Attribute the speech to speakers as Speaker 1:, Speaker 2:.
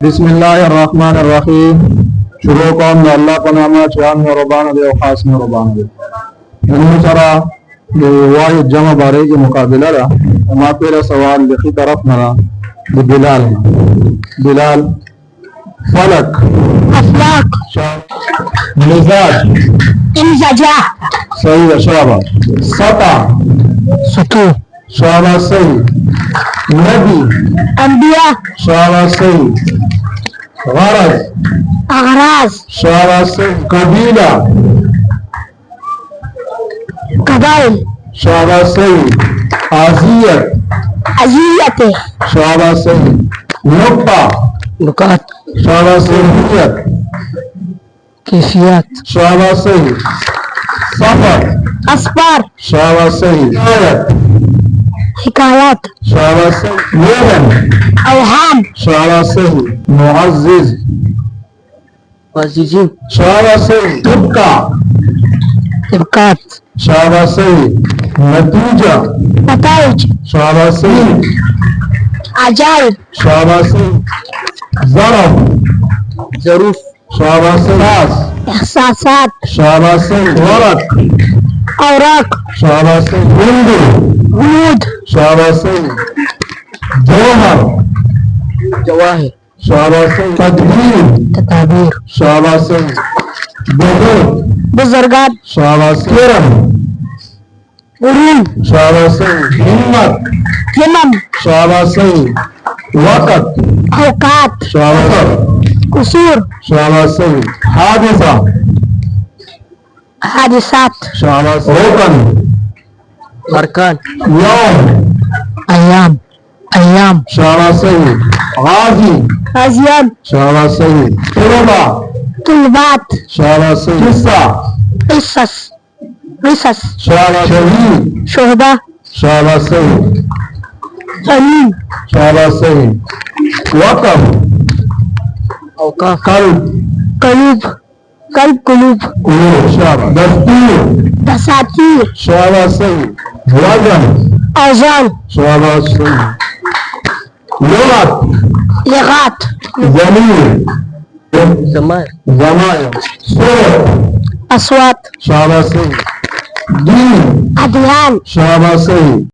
Speaker 1: बिस्मिल्लाहिर्रहमानिर्रहीम। शुरू कौन अल्लाह को नामा चान में रबान दे और खास में रबान दे इन सारा वाहिद जमा बारे के मुकाबला रहा मा पेरा सवाल लिखी तरफ नरा बिलाल बिलाल फलक
Speaker 2: अफलाक
Speaker 1: मिजाज
Speaker 2: इंसजा
Speaker 1: सही है शाबाश। सता
Speaker 2: सतू
Speaker 1: शाबाश सही। नबी
Speaker 2: अंबिया
Speaker 1: शाबाश सही। गरज
Speaker 2: अगराज
Speaker 1: शाबाश सही। कबीला
Speaker 2: कबाइल
Speaker 1: शाबाश सही। आजियत
Speaker 2: अजियत
Speaker 1: शाबाश सही। नुक्ता
Speaker 2: नुकात
Speaker 1: शाबाश सही।
Speaker 2: कैफियत
Speaker 1: शाबाश सही। सफर
Speaker 2: असफार
Speaker 1: शाबाश सही। आयत
Speaker 2: हिकायत
Speaker 1: शाबाश सही। वेदन
Speaker 2: अवहाम
Speaker 1: शाबाश सही। मुअज्जिज
Speaker 2: वजीजी
Speaker 1: शाबाश सही। तुबका
Speaker 2: तिबकात
Speaker 1: शाबाश सही। नतीजा
Speaker 2: नताइज
Speaker 1: शाबाश सही।
Speaker 2: अजाइब
Speaker 1: शाबाश सही। ज़रब
Speaker 2: जरूफ
Speaker 1: शाबाश सही।
Speaker 2: एहसासात
Speaker 1: शाबाश सही। वरक
Speaker 2: औरक
Speaker 1: शाबाश सही। बिंदु
Speaker 2: गुलूद
Speaker 1: शाबाश सही। जौहर
Speaker 2: जवाहिर
Speaker 1: शाबाश सही। तदबीर
Speaker 2: तताबीर
Speaker 1: शाबाश सही। बुजुर्ग
Speaker 2: बुजुर्गात
Speaker 1: शाबाश सही। किरम
Speaker 2: उरूम
Speaker 1: शाबाश सही। हिम्मत
Speaker 2: हिमम
Speaker 1: शाबाश सही। वक़्त
Speaker 2: औकात
Speaker 1: शाबाश
Speaker 2: कुसूर
Speaker 1: शाबाश सही। हादिसा
Speaker 2: हादिसात
Speaker 1: शाबाश। रोकन
Speaker 2: अरकान
Speaker 1: यौम
Speaker 2: अयाम अयाम
Speaker 1: शाबाश सही। गाजी
Speaker 2: गाजियान
Speaker 1: शाबाश सही। तुलबा
Speaker 2: तुलबात
Speaker 1: शाबाश सही। किस्सा
Speaker 2: किसस रिसस
Speaker 1: शाबाश। शहीद
Speaker 2: शोहदा
Speaker 1: शाबाश सही।
Speaker 2: अलीम
Speaker 1: शाबाश सही। वक़्फ
Speaker 2: औकाफ
Speaker 1: कल्ब
Speaker 2: कलूब कल्ब कुलूब
Speaker 1: कुलूब शाबाश। दस्तूर
Speaker 2: दसातीर
Speaker 1: शाबाश सही। वजन
Speaker 2: औजान
Speaker 1: शाबाश सही। लुगत
Speaker 2: लिगात
Speaker 1: ज़मीर ज़मायर सूरत
Speaker 2: अस्वात
Speaker 1: शाबाश सही। दीन
Speaker 2: अध्ययन
Speaker 1: शाबाश सही।